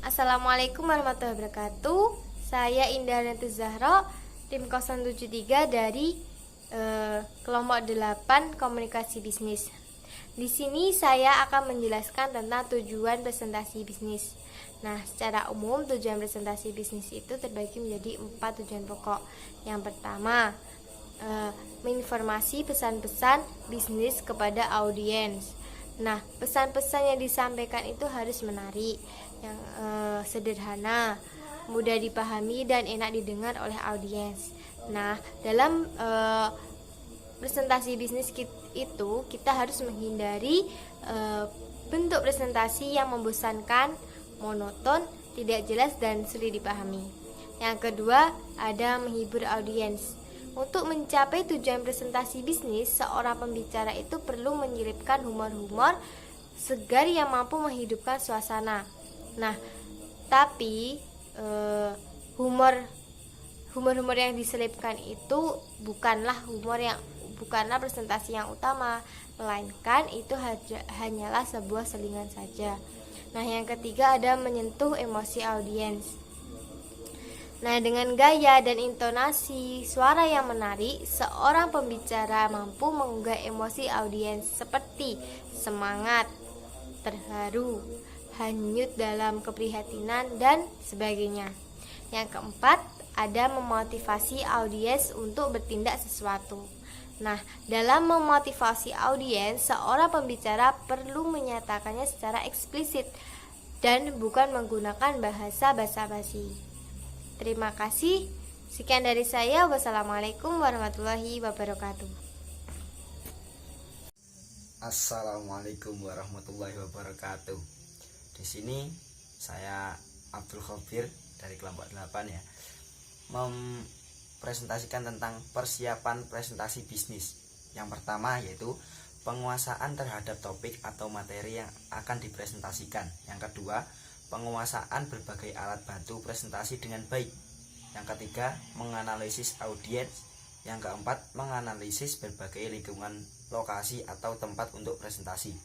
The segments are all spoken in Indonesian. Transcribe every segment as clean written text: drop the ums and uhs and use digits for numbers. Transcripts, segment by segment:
Assalamualaikum warahmatullahi wabarakatuh. Saya Indah Neti Zahro, tim 073 dari kelompok 8 Komunikasi Bisnis. Di sini saya akan menjelaskan tentang tujuan presentasi bisnis. Nah, secara umum tujuan presentasi bisnis itu terbagi menjadi 4 tujuan pokok. Yang pertama, menginformasi pesan-pesan bisnis kepada audiens. Nah, pesan-pesan yang disampaikan itu harus menarik, yang sederhana, mudah dipahami dan enak didengar oleh audiens. Nah, dalam presentasi bisnis itu kita harus menghindari bentuk presentasi yang membosankan, monoton, tidak jelas dan sulit dipahami. Yang kedua, ada menghibur audiens. Untuk mencapai tujuan presentasi bisnis, seorang pembicara itu perlu menyelipkan humor-humor segar yang mampu menghidupkan suasana. Nah, tapi humor yang diselipkan itu bukanlah presentasi yang utama, melainkan itu hanyalah sebuah selingan saja. Nah, yang ketiga ada menyentuh emosi audiens. Nah, dengan gaya dan intonasi suara yang menarik, seorang pembicara mampu menggugah emosi audiens seperti semangat, terharu, hanyut dalam keprihatinan, dan sebagainya. Yang keempat, ada memotivasi audiens untuk bertindak sesuatu. Nah, dalam memotivasi audiens, seorang pembicara perlu menyatakannya secara eksplisit dan bukan menggunakan bahasa basa-basi. Terima kasih. Sekian dari saya. Wassalamualaikum warahmatullahi wabarakatuh. Assalamualaikum warahmatullahi wabarakatuh. Di sini saya Abdul Khobir dari kelompok 8 ya, mempresentasikan tentang persiapan presentasi bisnis. Yang pertama yaitu penguasaan terhadap topik atau materi yang akan dipresentasikan. Yang kedua, penguasaan berbagai alat bantu presentasi dengan baik. Yang ketiga, menganalisis audiens. Yang keempat, menganalisis berbagai lingkungan lokasi atau tempat untuk presentasi.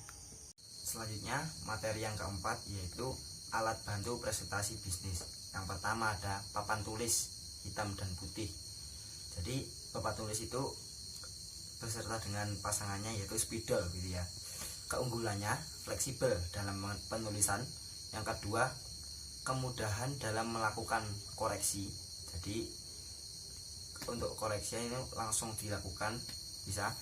Selanjutnya, materi yang keempat yaitu alat bantu presentasi bisnis. Yang pertama ada papan tulis hitam dan putih. Jadi papan tulis itu beserta dengan pasangannya yaitu spidol gitu ya. Keunggulannya fleksibel dalam penulisan. Yang kedua, kemudahan dalam melakukan koreksi. Jadi untuk koreksi ini langsung dilakukan bisa.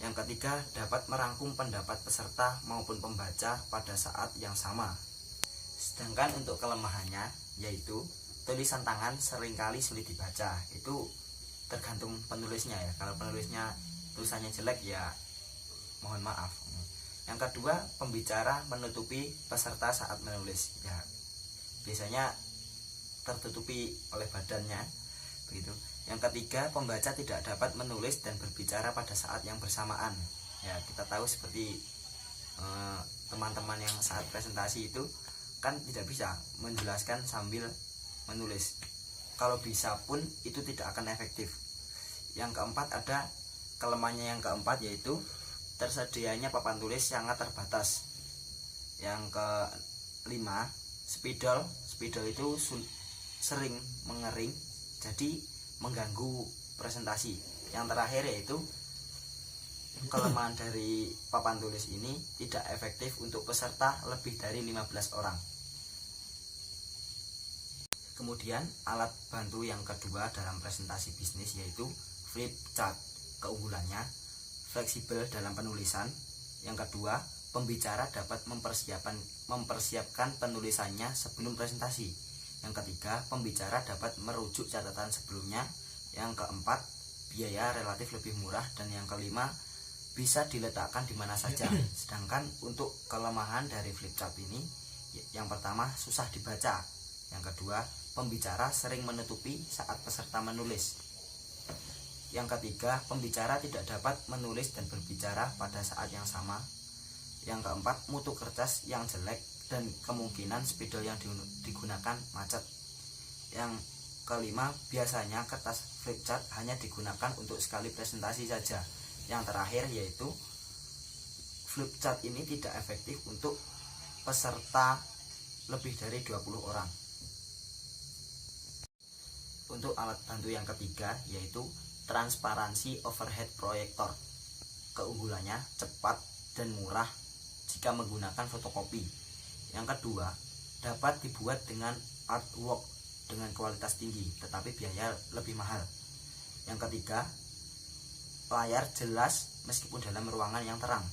Yang ketiga, dapat merangkum pendapat peserta maupun pembaca pada saat yang sama. Sedangkan untuk kelemahannya yaitu tulisan tangan seringkali sulit dibaca. Itu tergantung penulisnya ya. Kalau penulisnya tulisannya jelek ya mohon maaf. Yang kedua, pembicara menutupi peserta saat menulis. Ya, biasanya tertutupi oleh badannya, begitu. Yang ketiga, pembaca tidak dapat menulis dan berbicara pada saat yang bersamaan. Ya, kita tahu seperti teman-teman yang saat presentasi itu kan tidak bisa menjelaskan sambil menulis. Kalau bisa pun itu tidak akan efektif. Yang keempat ada kelemahannya yang keempat yaitu tersedianya papan tulis sangat terbatas. Yang kelima, spidol itu sering mengering, jadi mengganggu presentasi. Yang terakhir yaitu kelemahan dari papan tulis ini tidak efektif untuk peserta lebih dari 15 orang. Kemudian alat bantu yang kedua dalam presentasi bisnis yaitu flip chart. Keunggulannya fleksibel dalam penulisan. Yang kedua, pembicara dapat mempersiapkan penulisannya sebelum presentasi. Yang ketiga, pembicara dapat merujuk catatan sebelumnya. Yang keempat, biaya relatif lebih murah. Dan yang kelima, bisa diletakkan di mana saja. Sedangkan untuk kelemahan dari flip chart ini, yang pertama susah dibaca. Yang kedua, pembicara sering menutupi saat peserta menulis. Yang ketiga, pembicara tidak dapat menulis dan berbicara pada saat yang sama. Yang keempat, mutu kertas yang jelek dan kemungkinan spidol yang digunakan macet. Yang kelima, biasanya kertas flip chart hanya digunakan untuk sekali presentasi saja. Yang terakhir yaitu flip chart ini tidak efektif untuk peserta lebih dari 20 orang. Untuk alat bantu yang ketiga yaitu transparansi overhead proyektor. Keunggulannya cepat dan murah jika menggunakan fotokopi. Yang kedua, dapat dibuat dengan artwork dengan kualitas tinggi tetapi biaya lebih mahal. Yang ketiga, layar jelas meskipun dalam ruangan yang terang.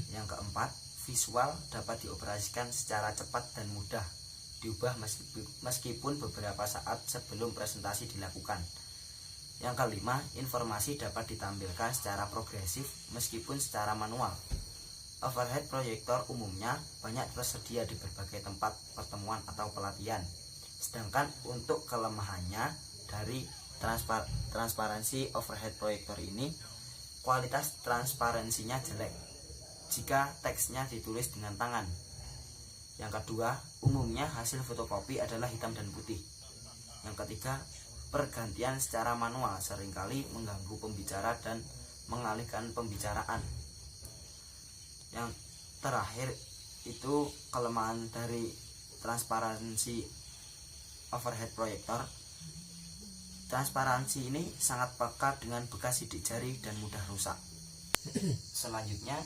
Yang keempat, visual dapat dioperasikan secara cepat dan mudah diubah meskipun beberapa saat sebelum presentasi dilakukan. Yang kelima, informasi dapat ditampilkan secara progresif meskipun secara manual. Overhead proyektor umumnya banyak tersedia di berbagai tempat pertemuan atau pelatihan. Sedangkan untuk kelemahannya dari transparansi overhead proyektor ini, kualitas transparansinya jelek jika teksnya ditulis dengan tangan. Yang kedua, umumnya hasil fotokopi adalah hitam dan putih. Yang ketiga, pergantian secara manual seringkali mengganggu pembicara dan mengalihkan pembicaraan. Yang terakhir itu kelemahan dari transparansi overhead proyektor. Transparansi ini sangat peka dengan bekas sidik jari dan mudah rusak. Selanjutnya,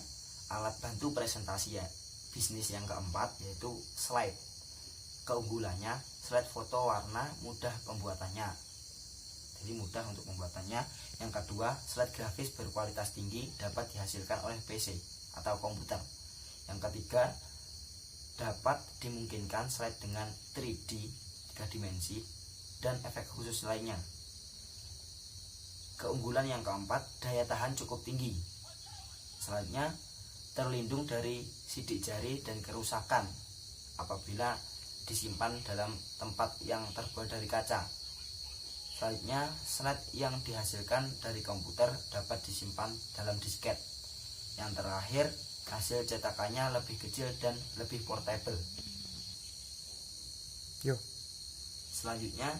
alat bantu presentasi ya bisnis yang keempat yaitu slide. Keunggulannya, slide foto warna mudah pembuatannya, jadi mudah untuk pembuatannya. Yang kedua, slide grafis berkualitas tinggi dapat dihasilkan oleh PC atau komputer. Yang ketiga, dapat dimungkinkan slide dengan 3D 3 dimensi dan efek khusus lainnya. Keunggulan yang keempat, daya tahan cukup tinggi. Selanjutnya, terlindung dari sidik jari dan kerusakan apabila disimpan dalam tempat yang terbuat dari kaca. Selanjutnya, slide yang dihasilkan dari komputer dapat disimpan dalam disket. Yang terakhir, hasil cetakannya lebih kecil dan lebih portable. Selanjutnya,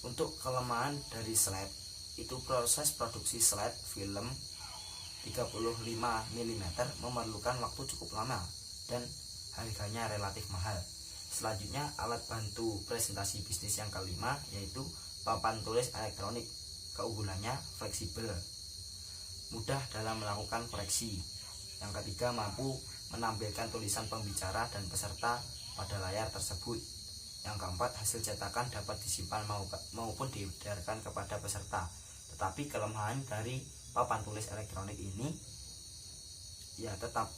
untuk kelemahan dari slide itu proses produksi slide film 35 mm memerlukan waktu cukup lama dan harganya relatif mahal. Selanjutnya, alat bantu presentasi bisnis yang kelima yaitu papan tulis elektronik. Keunggulannya fleksibel, mudah dalam melakukan koreksi. Yang ketiga, mampu menampilkan tulisan pembicara dan peserta pada layar tersebut. Yang keempat, hasil cetakan dapat disimpan maupun diedarkan kepada peserta. Tetapi kelemahan dari papan tulis elektronik ini ya tetap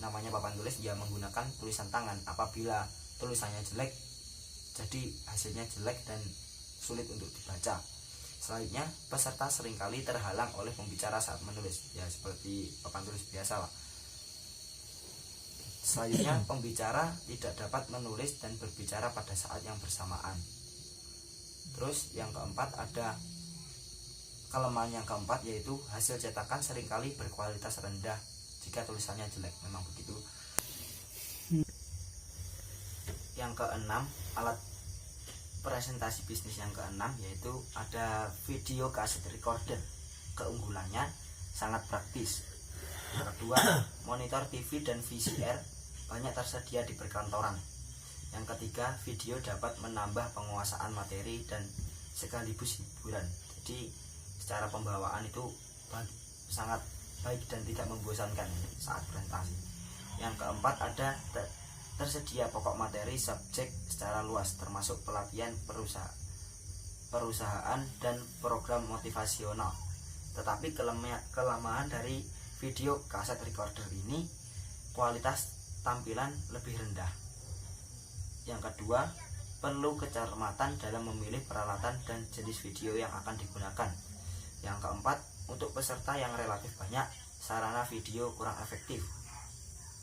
namanya papan tulis, ya menggunakan tulisan tangan. Apabila tulisannya jelek, jadi hasilnya jelek dan sulit untuk dibaca. Selanjutnya, peserta seringkali terhalang oleh pembicara saat menulis, ya seperti papan tulis biasa lah. Selanjutnya, pembicara tidak dapat menulis dan berbicara pada saat yang bersamaan. Terus yang keempat, ada kelemahan yang keempat yaitu hasil cetakan seringkali berkualitas rendah jika tulisannya jelek, memang begitu. Yang keenam, alat presentasi bisnis yang keenam yaitu ada video kaset recorder. Keunggulannya sangat praktis. Yang kedua, monitor TV dan VCR banyak tersedia di perkantoran. Yang ketiga, video dapat menambah penguasaan materi dan sekaligus hiburan. Jadi secara pembawaan itu sangat baik dan tidak membosankan saat presentasi. Yang keempat, ada tersedia pokok materi subjek secara luas termasuk pelatihan perusahaan dan program motivasional. Tetapi kelemahan dari video kaset recorder ini, kualitas tampilan lebih rendah. Yang kedua, perlu kecermatan dalam memilih peralatan dan jenis video yang akan digunakan. Yang keempat, untuk peserta yang relatif banyak, sarana video kurang efektif.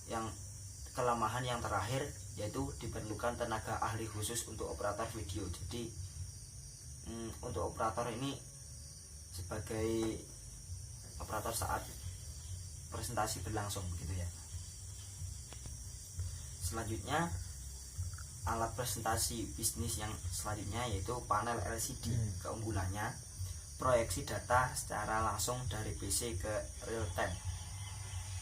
Yang kelemahan yang terakhir yaitu diperlukan tenaga ahli khusus untuk operator video. Jadi untuk operator ini sebagai operator saat presentasi berlangsung begitu ya. Selanjutnya, alat presentasi bisnis yang selanjutnya yaitu panel LCD. Keunggulannya, proyeksi data secara langsung dari PC ke real time.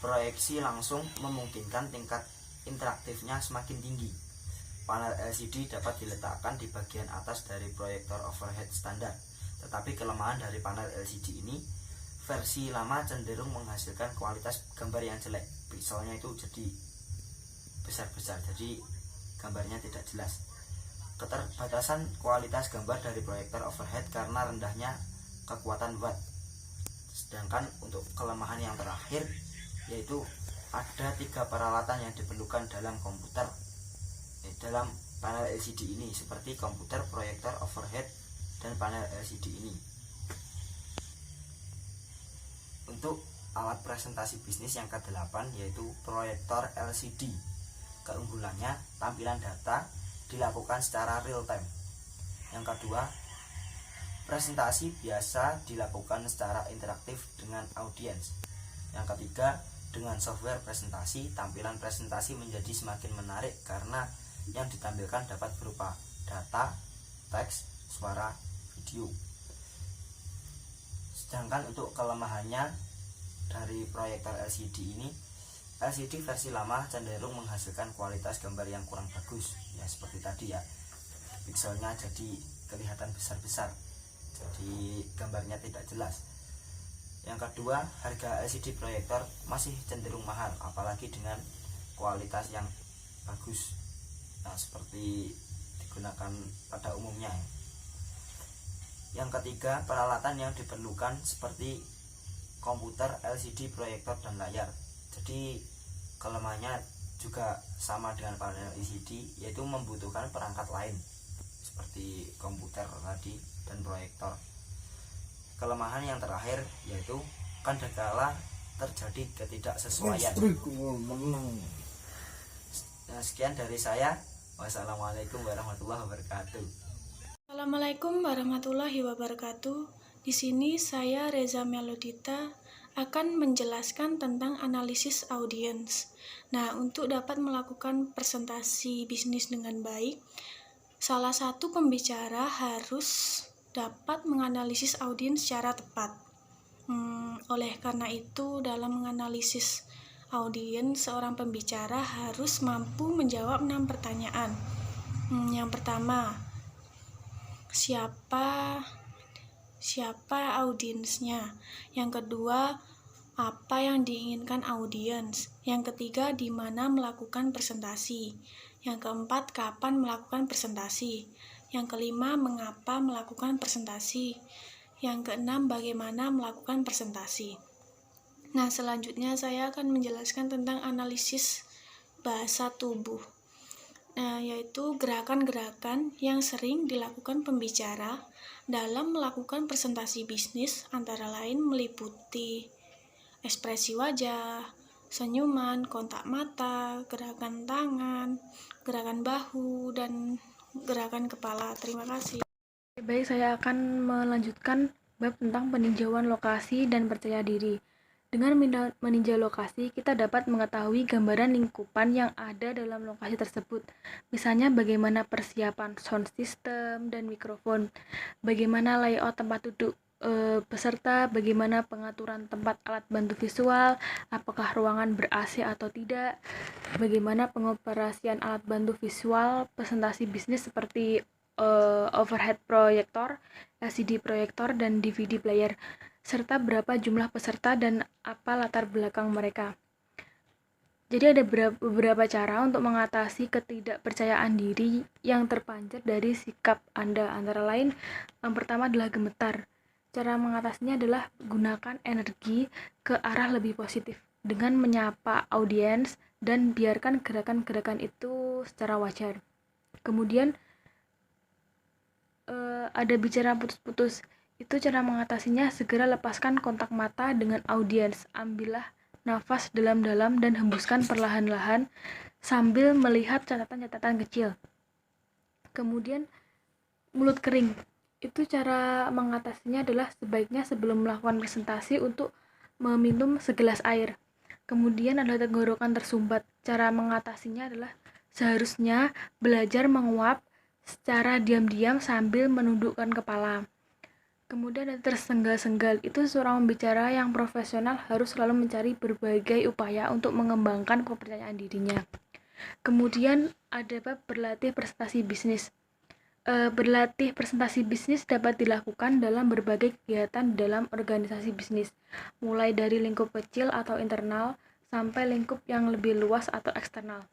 Proyeksi langsung memungkinkan tingkat interaktifnya semakin tinggi panel LCD dapat diletakkan di bagian atas dari proyektor overhead standar. Tetapi kelemahan dari panel LCD ini, versi lama cenderung menghasilkan kualitas gambar yang jelek. Pikselnya itu jadi besar-besar, jadi gambarnya tidak jelas. Keterbatasan kualitas gambar dari proyektor overhead karena rendahnya kekuatan watt. Sedangkan untuk kelemahan yang terakhir, yaitu ada 3 peralatan yang diperlukan dalam komputer dalam panel LCD ini, seperti komputer, proyektor overhead, dan panel LCD ini. Untuk alat presentasi bisnis yang ke-8 yaitu proyektor LCD. Keunggulannya, tampilan data dilakukan secara real time. Yang kedua, presentasi biasa dilakukan secara interaktif dengan audiens. Yang ketiga, dengan software presentasi, tampilan presentasi menjadi semakin menarik karena yang ditampilkan dapat berupa data, teks, suara, video. Sedangkan untuk kelemahannya dari proyektor LCD ini, LCD versi lama cenderung menghasilkan kualitas gambar yang kurang bagus. Ya seperti tadi ya, pikselnya jadi kelihatan besar-besar, jadi gambarnya tidak jelas. Yang kedua, harga LCD proyektor masih cenderung mahal, apalagi dengan kualitas yang bagus, nah, seperti digunakan pada umumnya. Yang ketiga, peralatan yang diperlukan seperti komputer, LCD proyektor, dan layar. Jadi kelemahannya juga sama dengan panel LCD, yaitu membutuhkan perangkat lain seperti komputer tadi dan proyektor. Kelemahan yang terakhir yaitu kadangkala terjadi ketidaksesuaian. Nah, sekian dari saya. Wassalamualaikum warahmatullahi wabarakatuh. Assalamualaikum warahmatullahi wabarakatuh. Di sini saya Reza Melodita akan menjelaskan tentang analisis audiens. Nah, untuk dapat melakukan presentasi bisnis dengan baik, salah satu pembicara harus dapat menganalisis audiens secara tepat. Oleh karena itu, dalam menganalisis audiens, seorang pembicara harus mampu menjawab 6 pertanyaan. Yang pertama, siapa audiensnya? Yang kedua, apa yang diinginkan audiens? Yang ketiga, di mana melakukan presentasi? Yang keempat, kapan melakukan presentasi? Yang kelima, mengapa melakukan presentasi? Yang keenam, bagaimana melakukan presentasi? Nah, selanjutnya saya akan menjelaskan tentang analisis bahasa tubuh. Nah, yaitu gerakan-gerakan yang sering dilakukan pembicara dalam melakukan presentasi bisnis, antara lain meliputi ekspresi wajah, senyuman, kontak mata, gerakan tangan, gerakan bahu, dan gerakan kepala. Terima kasih. Baik, saya akan melanjutkan bab tentang peninjauan lokasi dan percaya diri. Dengan meninjau lokasi, kita dapat mengetahui gambaran lingkupan yang ada dalam lokasi tersebut. Misalnya bagaimana persiapan sound system dan mikrofon, bagaimana layout tempat duduk peserta, bagaimana pengaturan tempat alat bantu visual, apakah ruangan ber-AC atau tidak, bagaimana pengoperasian alat bantu visual presentasi bisnis seperti overhead proyektor, LCD proyektor, dan DVD player, serta berapa jumlah peserta dan apa latar belakang mereka. Jadi ada beberapa cara untuk mengatasi ketidakpercayaan diri yang terpancar dari sikap Anda. Antara lain, yang pertama adalah gemetar. Cara mengatasinya adalah gunakan energi ke arah lebih positif dengan menyapa audiens dan biarkan gerakan-gerakan itu secara wajar. Kemudian ada bicara putus-putus. Itu cara mengatasinya, segera lepaskan kontak mata dengan audiens. Ambillah nafas dalam-dalam dan hembuskan perlahan-lahan sambil melihat catatan-catatan kecil. Kemudian mulut kering. Itu cara mengatasinya adalah sebaiknya sebelum melakukan presentasi untuk meminum segelas air. Kemudian ada tenggorokan tersumbat. Cara mengatasinya adalah seharusnya belajar menguap secara diam-diam sambil menundukkan kepala. Kemudian ada tersenggal-senggal. Itu seorang pembicara yang profesional harus selalu mencari berbagai upaya untuk mengembangkan kepercayaan dirinya. Kemudian ada bab berlatih presentasi bisnis. Berlatih presentasi bisnis dapat dilakukan dalam berbagai kegiatan dalam organisasi bisnis, mulai dari lingkup kecil atau internal sampai lingkup yang lebih luas atau eksternal.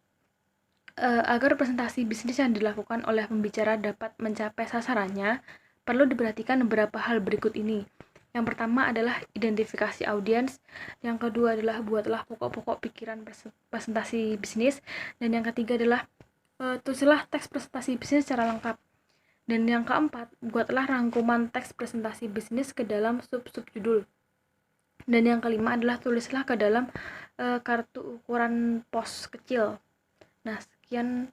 Agar presentasi bisnis yang dilakukan oleh pembicara dapat mencapai sasarannya, perlu diperhatikan beberapa hal berikut ini. Yang pertama adalah identifikasi audiens, yang kedua adalah buatlah pokok-pokok pikiran presentasi bisnis, dan yang ketiga adalah tulislah teks presentasi bisnis secara lengkap. Dan yang keempat, buatlah rangkuman teks presentasi bisnis ke dalam sub-sub judul. Dan yang kelima adalah tulislah ke dalam kartu ukuran pos kecil. Nah, sekian